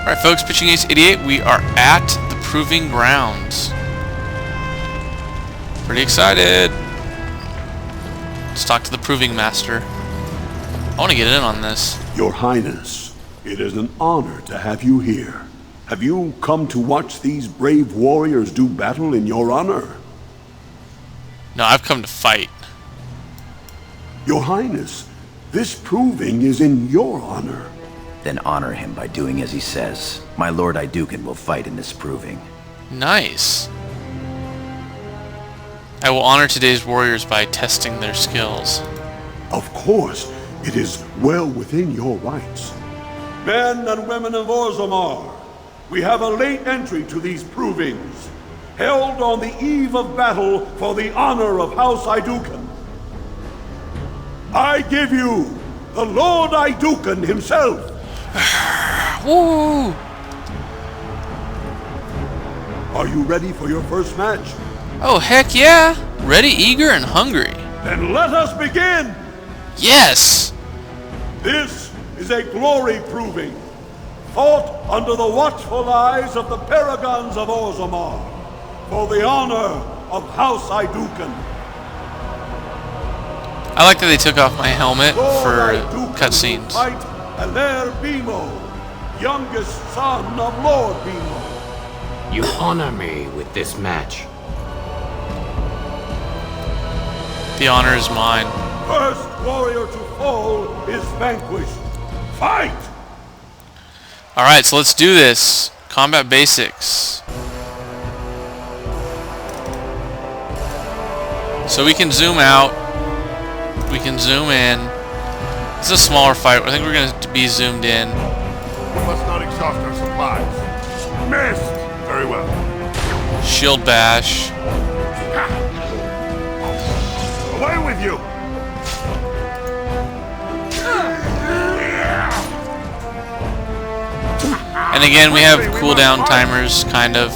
Alright folks, Pitching Ace 88, we are at the Proving Grounds. Pretty excited. Let's talk to the Proving Master. I want to get in on this. Your Highness, it is an honor to have you here. Have you come to watch these brave warriors do battle in your honor? No, I've come to fight. Your Highness, this proving is in your honor. Then honor him by doing as he says. My Lord Idukan will fight in this proving. Nice. I will honor today's warriors by testing their skills. Of course, it is well within your rights. Men and women of Orzammar, we have a late entry to these provings, held on the eve of battle for the honor of House Idukan. I give you the Lord Idukan himself. Woo! Are you ready for your first match? Oh, heck yeah! Ready, eager, and hungry. Then let us begin! Yes! This is a glory proving, fought under the watchful eyes of the paragons of Orzammar, for the honor of House Idukan. I like that they took off my helmet for cutscenes. Aller Bimo, youngest son of Lord Bimo. You honor me with this match. The honor is mine. First warrior to fall is vanquished. Fight! Alright, so let's do this. Combat basics. So we can zoom out. We can zoom in. It's a smaller fight. I think we're going to be zoomed in. We must not exhaust our supplies. Missed! Very well. Shield bash. Away with you! And again, we have cooldown timers, kind of.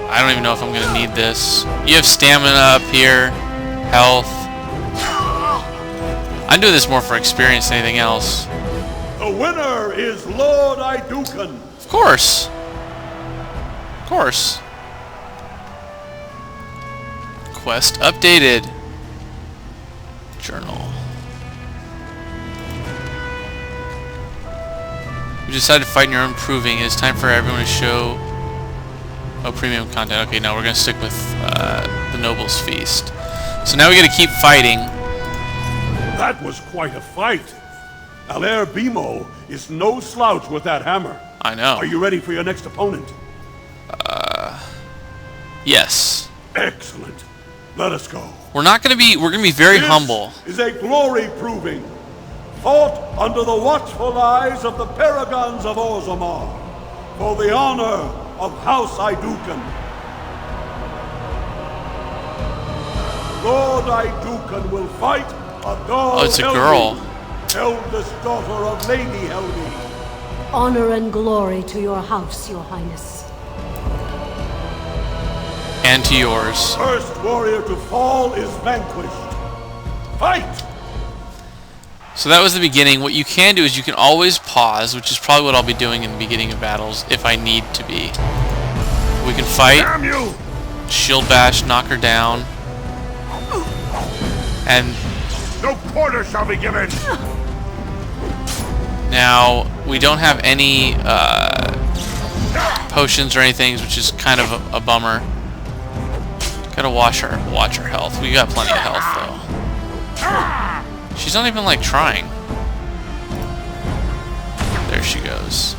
I don't even know if I'm going to need this. You have stamina up here. Health. I'm doing this more for experience than anything else. The winner is Lord Idukan. Of course. Of course. Quest updated. Journal. You decided to fight in your own proving. It is time for everyone to show premium content. Okay, now we're going to stick with the Noble's Feast. So now we got to keep fighting. That was quite a fight. Aller Bimo is no slouch with that hammer. I know. Are you ready for your next opponent? Yes. Excellent. Let us go. We're going to be very humble. This is a glory proving, fought under the watchful eyes of the paragons of Orzammar, for the honor of House Idukan. Lord Idukan will fight a doll. Oh, it's a girl. Eldest daughter of Lady Helmi. Honor and glory to your house, your highness. And to yours. First warrior to fall is vanquished. Fight! So that was the beginning. What you can do is you can always pause, which is probably what I'll be doing in the beginning of battles, if I need to be. We can fight. Damn you! Shield bash, knock her down. And No quarter shall be given! now, we don't have any potions or anything, which is kind of a bummer. Gotta watch her health. We got plenty of health, though. She's not even, like, trying. There she goes.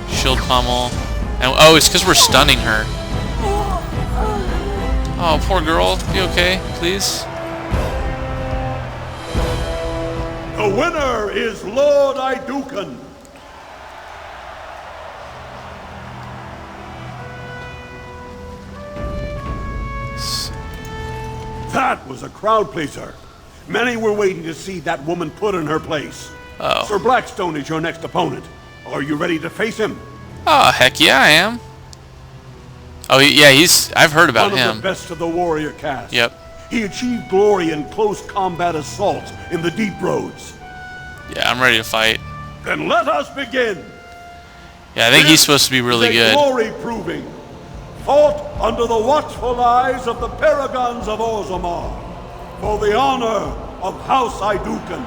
Shield pummel. And, oh, it's because we're stunning her. Oh, poor girl. Be okay, please? The winner is Lord Idukan. That was a crowd pleaser. Many were waiting to see that woman put in her place. Oh. Sir Blackstone is your next opponent. Are you ready to face him? Oh, heck yeah, I am. Oh, yeah, I've heard about One him. of the best of the warrior caste. Yep. He achieved glory in close combat assaults in the deep roads. Yeah, I'm ready to fight. Then let us begin. Yeah, I think he's supposed to be really good. Glory proving, fought under the watchful eyes of the paragons of Orzammar, for the honor of House Iduken.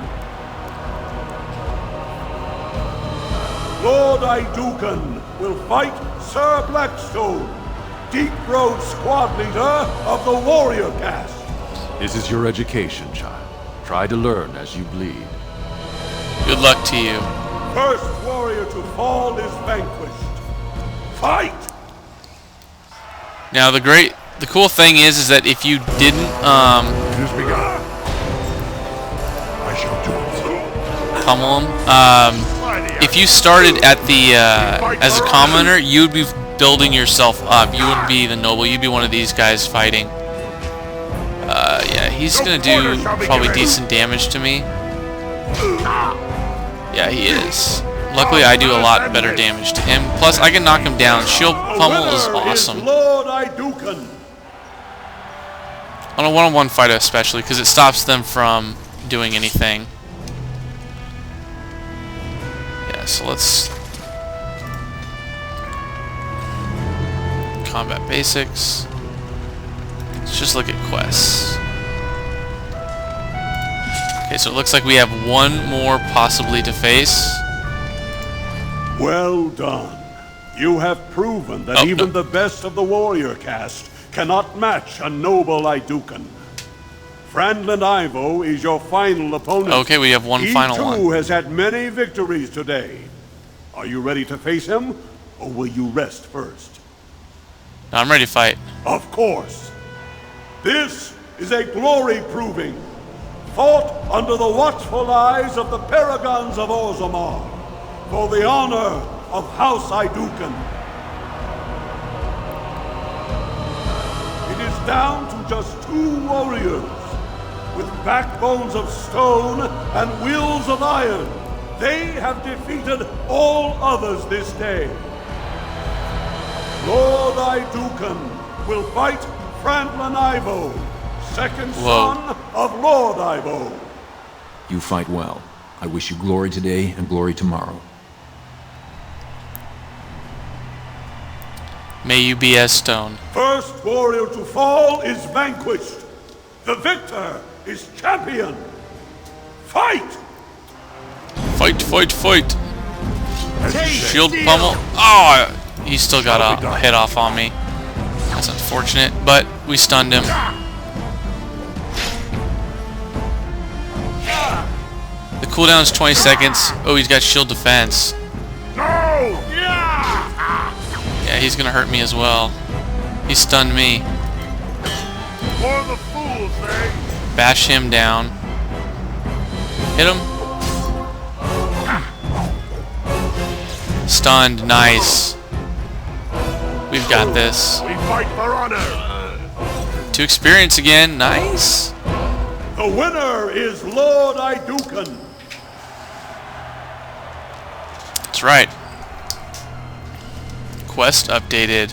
Lord Iduken will fight Sir Blackstone, Deep Road squad leader of the warrior caste. This is your education, child. Try to learn as you bleed. Good luck to you. First warrior to fall is vanquished. Fight! Now the cool thing is that if you didn't It has begun. I shall do it. pummel him, if you started at the as a commoner, you'd be building yourself up. You wouldn't be the noble. You'd be one of these guys fighting. Yeah, he's gonna do probably decent damage to me. Yeah, he is. Luckily, I do a lot better damage to him. Plus, I can knock him down. Shield pummel is awesome. Lord Iduken. On a one-on-one fight especially, because it stops them from doing anything. Yeah, so let's... Combat basics. Let's just look at quests. Okay, so it looks like we have one more possibly to face. Well done. You have proven that even the best of the warrior caste cannot match a noble Iduken. Franlin Ivo is your final opponent. Okay, we have one final one. He too has had many victories today. Are you ready to face him, or will you rest first? No, I'm ready to fight. Of course. This is a glory proving, fought under the watchful eyes of the paragons of Orzammar, for the honor of House Iduken. It is down to just 2 warriors, with backbones of stone and wills of iron. They have defeated all others this day. Lord Iduken will fight Franlin Ivo, second son of Lord Ivo. You fight well. I wish you glory today and glory tomorrow. May you be as stone. First warrior to fall is vanquished. The victor is champion. Fight! Fight, fight, fight! Shield pummel. Oh, he still got a hit off on me. That's unfortunate, but we stunned him. The cooldown is 20 seconds. Oh, he's got shield defense. No! Yeah, he's gonna hurt me as well. He stunned me. For the fools, eh? Bash him down. Hit him. Stunned. Nice. We've got this. We fight for honor. 2 experience again. Nice. The winner is Lord Iduken. That's right. Quest updated.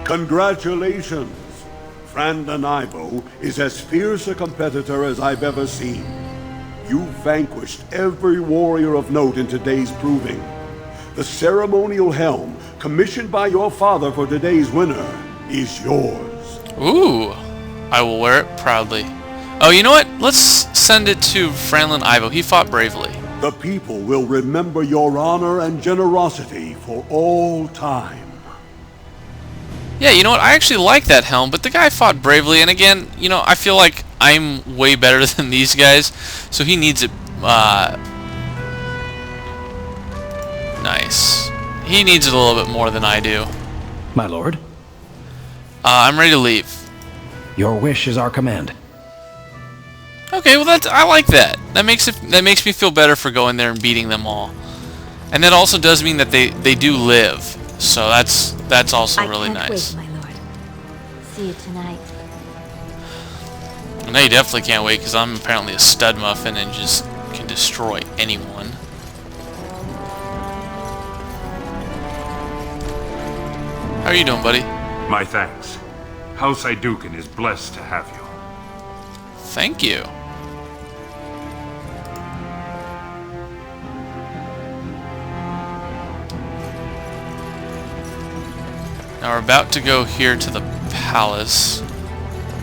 Congratulations. Franlin Ivo is as fierce a competitor as I've ever seen. You vanquished every warrior of note in today's proving. The ceremonial helm, commissioned by your father for today's winner, is yours. Ooh. I will wear it proudly. Oh, you know what? Let's send it to Franlin Ivo. He fought bravely. The people will remember your honor and generosity for all time. Yeah, you know what? I actually like that helm, but the guy fought bravely, and again, you know, I feel like I'm way better than these guys, so he needs it, nice. He needs it a little bit more than I do. My lord, I'm ready to leave. your wish is our command. Okay, well I like that. That makes me feel better for going there and beating them all. And that also does mean that they do live. So that's also really nice. I can't wait, my lord. See you tonight. And they definitely can't wait because I'm apparently a stud muffin and just can destroy anyone. How are you doing, buddy? My thanks. House Iduken is blessed to have you. Thank you. Now we're about to go here to the palace.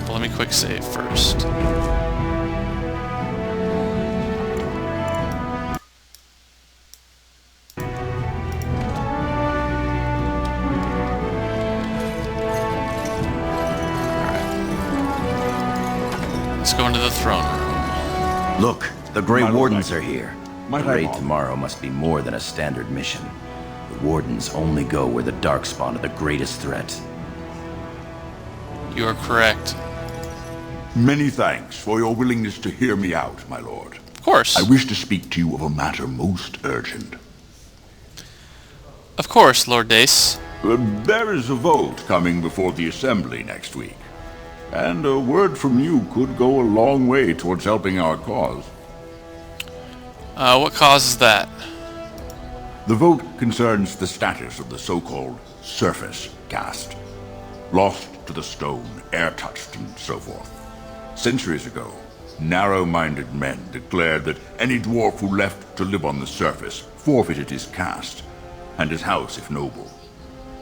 But let me quick save first. Let's go into the throne room. Look, the Grey My lord, Wardens are here. My The raid lord. tomorrow must be more than a standard mission. The Wardens only go where the Darkspawn are the greatest threat. You are correct. Many thanks for your willingness to hear me out, my lord. Of course. I wish to speak to you of a matter most urgent. Of course, Lord Dace. There is a vote coming before the Assembly next week, and a word from you could go a long way towards helping our cause. What causes that? The vote concerns the status of the so-called surface caste. Lost to the stone, air-touched, and so forth. Centuries ago, narrow-minded men declared that any dwarf who left to live on the surface forfeited his caste, and his house if noble.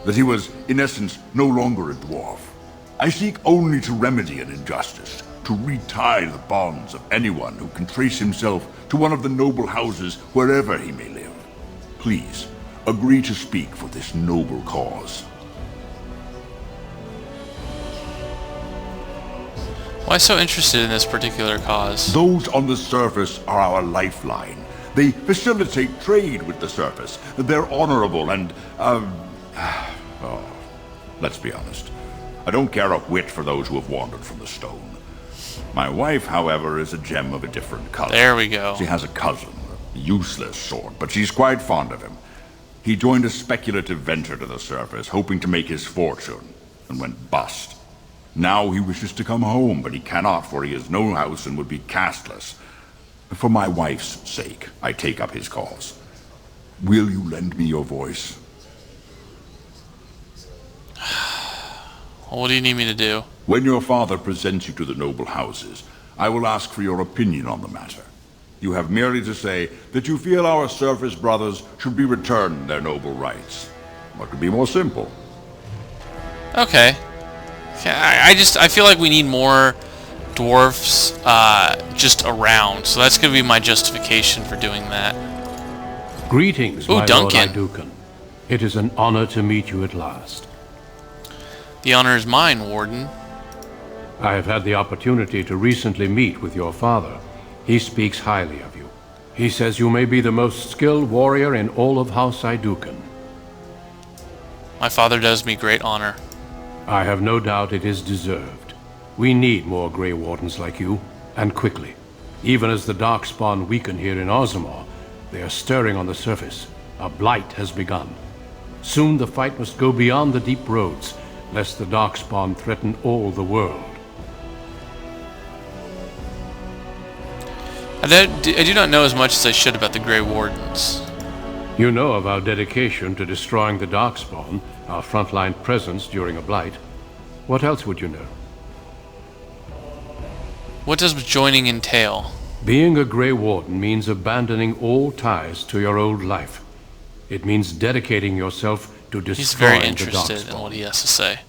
That he was, in essence, no longer a dwarf. I seek only to remedy an injustice, to retie the bonds of anyone who can trace himself to one of the noble houses wherever he may live. Please, agree to speak for this noble cause. Why so interested in this particular cause? Those on the surface are our lifeline. They facilitate trade with the surface. They're honorable and, let's be honest. I don't care a whit for those who have wandered from the stone. My wife, however, is a gem of a different color. There we go. She has a cousin, a useless sort, but she's quite fond of him. He joined a speculative venture to the surface, hoping to make his fortune, and went bust. Now he wishes to come home, but he cannot, for he has no house and would be casteless. For my wife's sake, I take up his cause. Will you lend me your voice? What do you need me to do? When your father presents you to the noble houses, I will ask for your opinion on the matter. You have merely to say that you feel our surface brothers should be returned their noble rights. What could be more simple? Okay. I feel like we need more dwarfs just around, so that's going to be my justification for doing that. Greetings, Ooh, my Duncan. Lord Iduken. It is an honor to meet you at last. The honor is mine, Warden. I have had the opportunity to recently meet with your father. He speaks highly of you. He says you may be the most skilled warrior in all of House Iduken. My father does me great honor. I have no doubt it is deserved. We need more Grey Wardens like you, and quickly. Even as the Darkspawn weaken here in Orzammar, they are stirring on the surface. A blight has begun. Soon the fight must go beyond the deep roads, lest the Darkspawn threaten all the world. I do not know as much as I should about the Grey Wardens. You know of our dedication to destroying the Darkspawn, our frontline presence during a blight. What else would you know? What does joining entail? Being a Grey Warden means abandoning all ties to your old life. It means dedicating yourself to destroying He's very the interested in Darkspawn. what he has to say.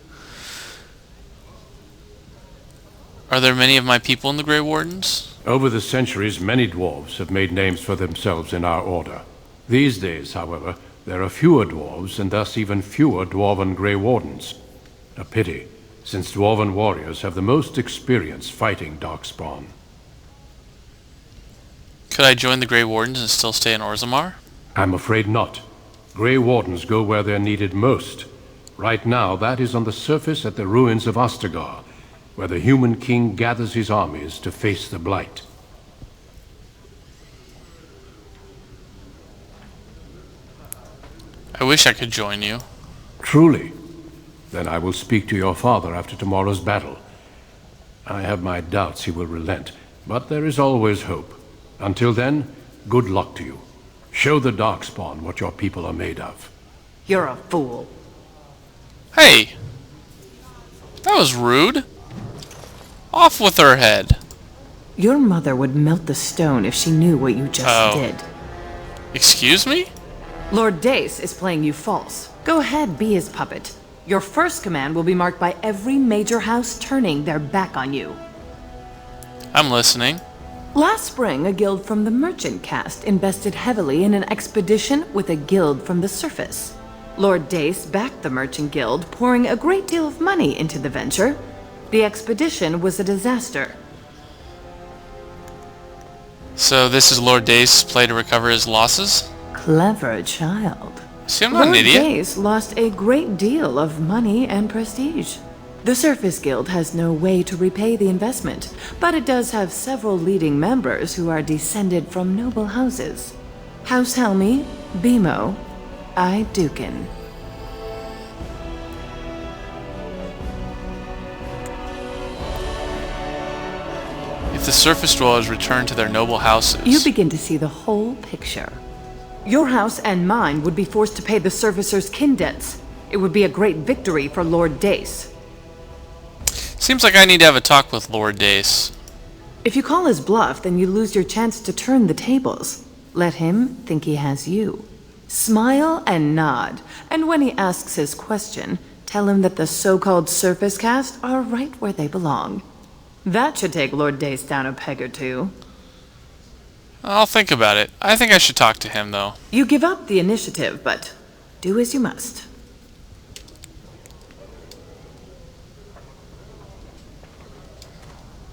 Are there many of my people in the Grey Wardens? Over the centuries, many dwarves have made names for themselves in our order. These days, however, there are fewer dwarves and thus even fewer dwarven Grey Wardens. A pity, since dwarven warriors have the most experience fighting Darkspawn. Could I join the Grey Wardens and still stay in Orzammar? I'm afraid not. Grey Wardens go where they're needed most. Right now, that is on the surface at the ruins of Ostagar, where the human king gathers his armies to face the blight. I wish I could join you. Truly? Then I will speak to your father after tomorrow's battle. I have my doubts he will relent, but there is always hope. Until then, good luck to you. Show the Darkspawn what your people are made of. You're a fool. Hey! That was rude. Off with her head. Your mother would melt the stone if she knew what you just did. Excuse me? Lord Dace is playing you false. Go ahead, be his puppet. Your first command will be marked by every major house turning their back on you. I'm listening. Last spring, a guild from the merchant caste invested heavily in an expedition with a guild from the surface. Lord Dace backed the merchant guild, pouring a great deal of money into the venture. The expedition was a disaster. So this is Lord Dace's play to recover his losses? Clever child. See, I'm not an idiot. Lord Dace lost a great deal of money and prestige. The Surface Guild has no way to repay the investment, but it does have several leading members who are descended from noble houses. House Helmi, Bimo, Dukin. If the surface dwellers return to their noble houses... You begin to see the whole picture. Your house and mine would be forced to pay the Surfacer's kin debts. It would be a great victory for Lord Dace. Seems like I need to have a talk with Lord Dace. If you call his bluff, then you lose your chance to turn the tables. Let him think he has you. Smile and nod, and when he asks his question, tell him that the so-called Surface Caste are right where they belong. That should take Lord Dace down a peg or two. I'll think about it. I think I should talk to him, though. You give up the initiative, but do as you must.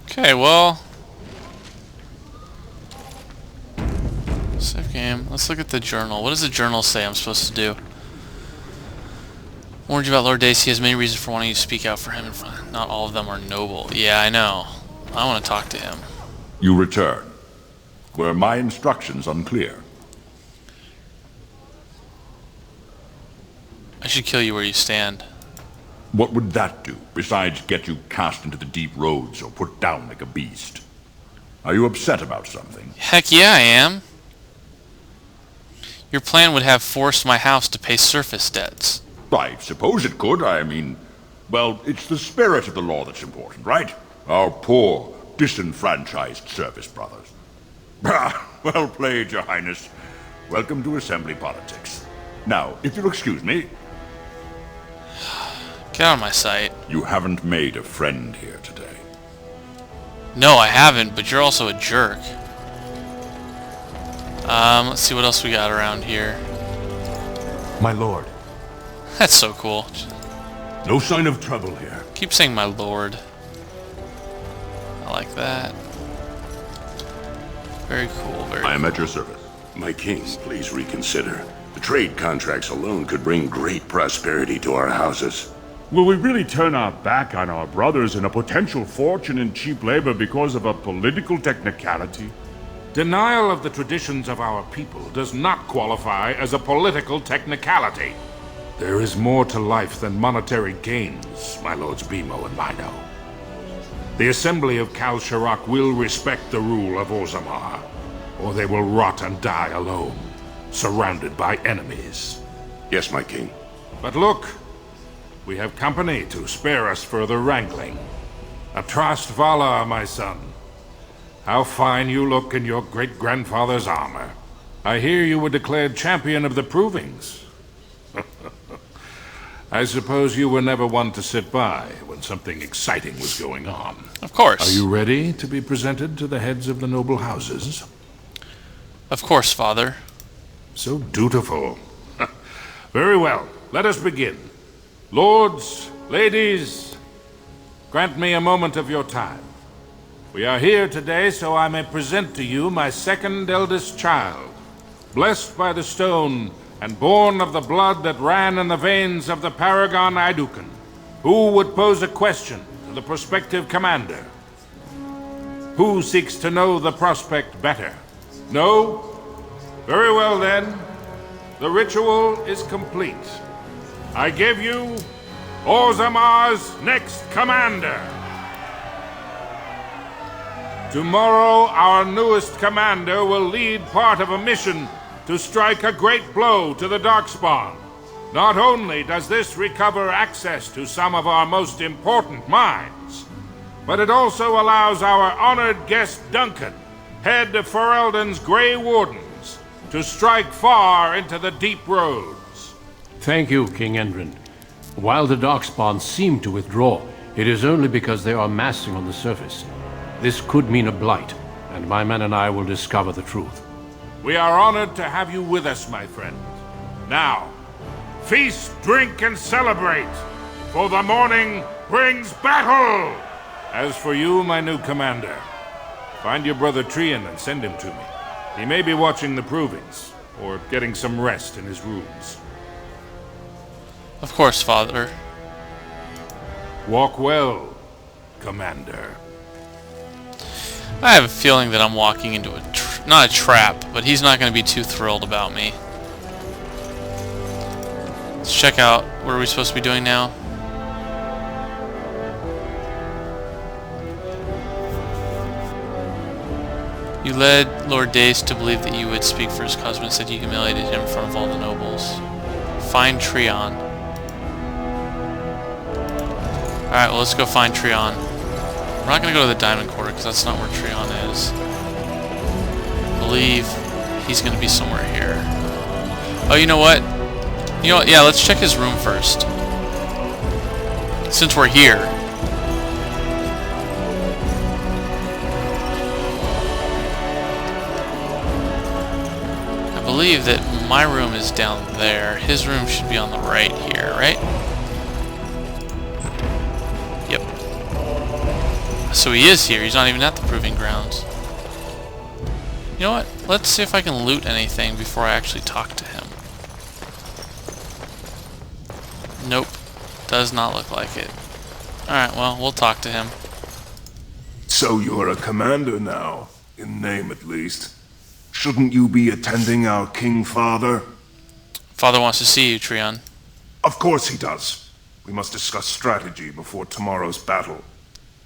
Okay, well... Save game. Let's look at the journal. What does the journal say I'm supposed to do? Warned you about Lord Dace. He has many reasons for wanting you to speak out for him in front. Not all of them are noble. Yeah, I know. I want to talk to him. You return. Were my instructions unclear? I should kill you where you stand. What would that do, besides get you cast into the deep roads or put down like a beast? Are you upset about something? Heck yeah, I am. Your plan would have forced my house to pay surface debts. I suppose it could. I mean, well, it's the spirit of the law that's important, right? Our poor, disenfranchised service brothers. Well played, Your Highness. Welcome to Assembly Politics. Now, if you'll excuse me... Get out of my sight. You haven't made a friend here today. No, I haven't, but you're also a jerk. Let's see what else we got around here. My lord. That's so cool. No sign of trouble here. Keep saying my lord. I like that. Very cool, very I am at your service. My king, please reconsider. The trade contracts alone could bring great prosperity to our houses. Will we really turn our back on our brothers and a potential fortune in cheap labor because of a political technicality? Denial of the traditions of our people does not qualify as a political technicality. There is more to life than monetary gains, my lords Bimo and Mino. The Assembly of Kal Sharak will respect the rule of Orzammar, or they will rot and die alone, surrounded by enemies. Yes, my king. But look, we have company to spare us further wrangling. Atrast Vala, my son. How fine you look in your great-grandfather's armor. I hear you were declared champion of the provings. I suppose you were never one to sit by when something exciting was going on. Of course. Are you ready to be presented to the heads of the noble houses? Of course, father. So dutiful. Very well, let us begin. Lords, ladies, grant me a moment of your time. We are here today so I may present to you my second eldest child, blessed by the stone and born of the blood that ran in the veins of the paragon Idukan. Who would pose a question to the prospective commander? Who seeks to know the prospect better? No? Very well then. The ritual is complete. I give you Orzammar's next commander. Tomorrow, our newest commander will lead part of a mission to strike a great blow to the Darkspawn. Not only does this recover access to some of our most important mines, but it also allows our honored guest Duncan, head of Ferelden's Grey Wardens, to strike far into the deep roads. Thank you, King Endrin. While the Darkspawn seem to withdraw, it is only because they are massing on the surface. This could mean a blight, and my men and I will discover the truth. We are honored to have you with us, my friend. Now, feast, drink, and celebrate, for the morning brings battle! As for you, my new commander, find your brother Trian and send him to me. He may be watching the provings, or getting some rest in his rooms. Of course, Father. Walk well, Commander. I have a feeling that I'm walking into not a trap, but he's not going to be too thrilled about me. Let's check out, what are we supposed to be doing now? You led Lord Dace to believe that you would speak for his cause, but said you humiliated him in front of all the nobles. Find Trian. Alright, well, let's go find Trian. We're not going to go to the Diamond Quarter, because that's not where Trian is. I believe he's going to be somewhere here. Oh, you know what? You know what? Yeah, let's check his room first. Since we're here. I believe that my room is down there. His room should be on the right here, right? Yep. So he is here. He's not even at the proving grounds. You know what? Let's see if I can loot anything before I actually talk to him. Nope. Does not look like it. Alright, well, we'll talk to him. So you're a commander now, in name at least. Shouldn't you be attending our King Father? Father wants to see you, Trian. Of course he does. We must discuss strategy before tomorrow's battle.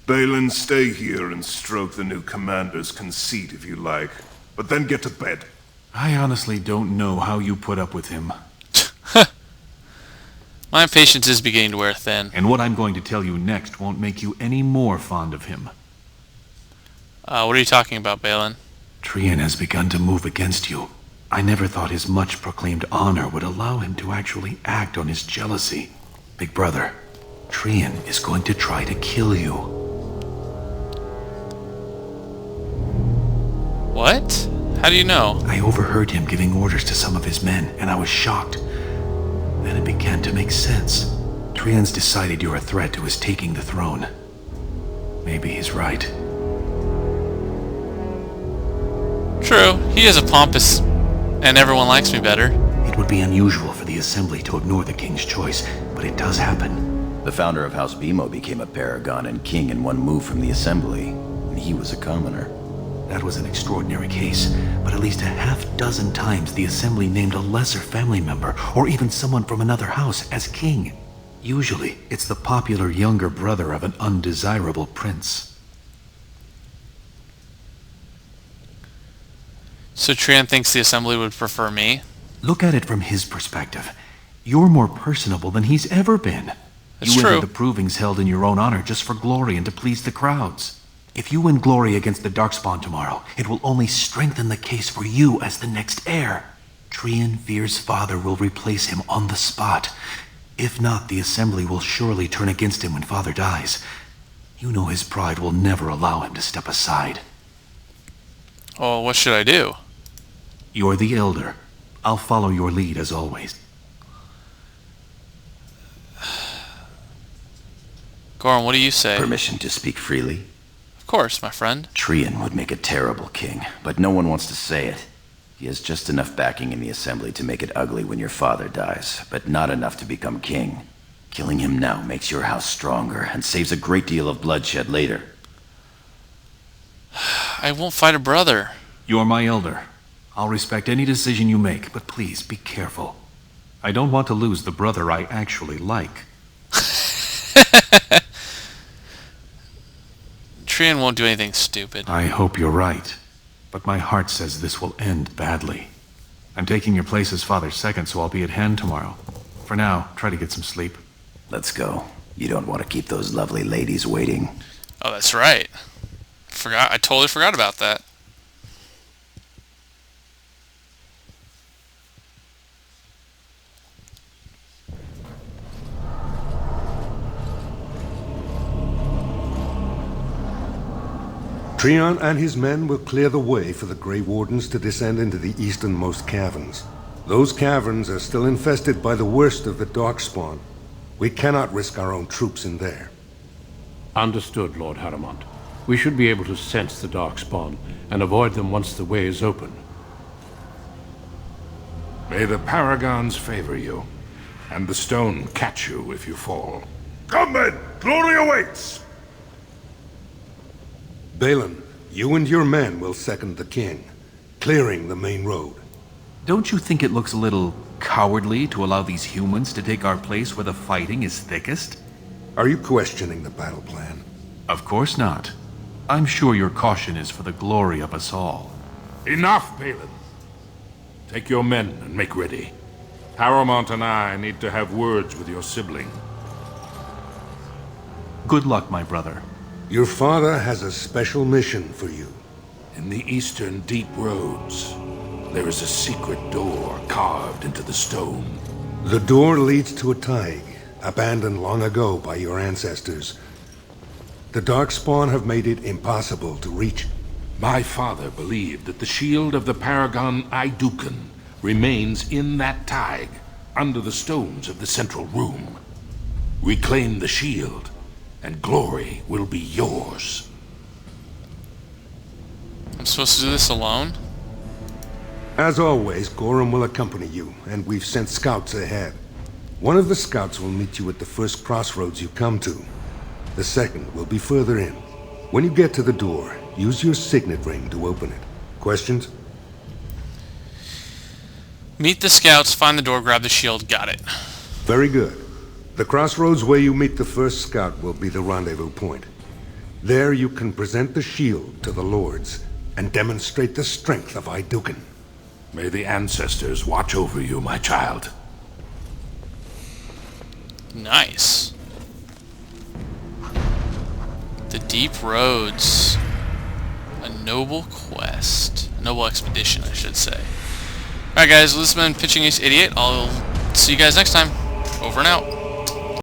Balin, stay here and stroke the new commander's conceit if you like, but then get to bed. I honestly don't know how you put up with him. My patience is beginning to wear thin. And what I'm going to tell you next won't make you any more fond of him. What are you talking about, Balin? Trian has begun to move against you. I never thought his much-proclaimed honor would allow him to actually act on his jealousy. Big brother, Trian is going to try to kill you. What? How do you know? I overheard him giving orders to some of his men, and I was shocked. Then it began to make sense. Trian's decided you're a threat to his taking the throne. Maybe he's right. True. He is a pompous, and everyone likes me better. It would be unusual for the Assembly to ignore the king's choice, but it does happen. The founder of House Bimo became a paragon and king in one move from the Assembly, and he was a commoner. That was an extraordinary case, but at least a half-dozen times the Assembly named a lesser family member, or even someone from another house, as king. Usually, it's the popular younger brother of an undesirable prince. So Trian thinks the Assembly would prefer me? Look at it from his perspective. You're more personable than he's ever been. That's you true. entered the provings held in your own honor just for glory and to please the crowds. If you win glory against the Darkspawn tomorrow, it will only strengthen the case for you as the next heir. Trian fears Father will replace him on the spot. If not, the Assembly will surely turn against him when Father dies. You know his pride will never allow him to step aside. Oh, what should I do? You're the elder. I'll follow your lead as always. Goran, what do you say? Permission to speak freely? Of course, my friend. Trian would make a terrible king, but no one wants to say it. He has just enough backing in the Assembly to make it ugly when your father dies, but not enough to become king. Killing him now makes your house stronger and saves a great deal of bloodshed later. I won't fight a brother. You're my elder. I'll respect any decision you make, but please be careful. I don't want to lose the brother I actually like. Trian won't do anything stupid. I hope you're right, but my heart says this will end badly. I'm taking your place as Father's second, so I'll be at hand tomorrow. For now, try to get some sleep. Let's go. You don't want to keep those lovely ladies waiting. Oh, that's right. I totally forgot about that. Treon and his men will clear the way for the Grey Wardens to descend into the easternmost caverns. Those caverns are still infested by the worst of the Darkspawn. We cannot risk our own troops in there. Understood, Lord Haramond. We should be able to sense the Darkspawn and avoid them once the way is open. May the Paragons favor you, and the stone catch you if you fall. Come then! Glory awaits! Balin, you and your men will second the king, clearing the main road. Don't you think it looks a little cowardly to allow these humans to take our place where the fighting is thickest? Are you questioning the battle plan? Of course not. I'm sure your caution is for the glory of us all. Enough, Balin. Take your men and make ready. Haramond and I need to have words with your sibling. Good luck, my brother. Your father has a special mission for you. In the eastern deep roads, there is a secret door carved into the stone. The door leads to a Taig, abandoned long ago by your ancestors. The Darkspawn have made it impossible to reach. My father believed that the shield of the Paragon Aidukan remains in that Taig, under the stones of the central room. Reclaim the shield, and glory will be yours. I'm supposed to do this alone? As always, Gorham will accompany you, and we've sent scouts ahead. One of the scouts will meet you at the first crossroads you come to. The second will be further in. When you get to the door, use your signet ring to open it. Questions? Meet the scouts, find the door, grab the shield. Got it. Very good. The crossroads where you meet the first scout will be the rendezvous point. There you can present the shield to the lords and demonstrate the strength of Aidukan. May the ancestors watch over you, my child. Nice. The Deep Roads. A noble quest. A noble expedition, I should say. Alright guys, well, this has been Pitching Ace 88. I'll see you guys next time. Over and out.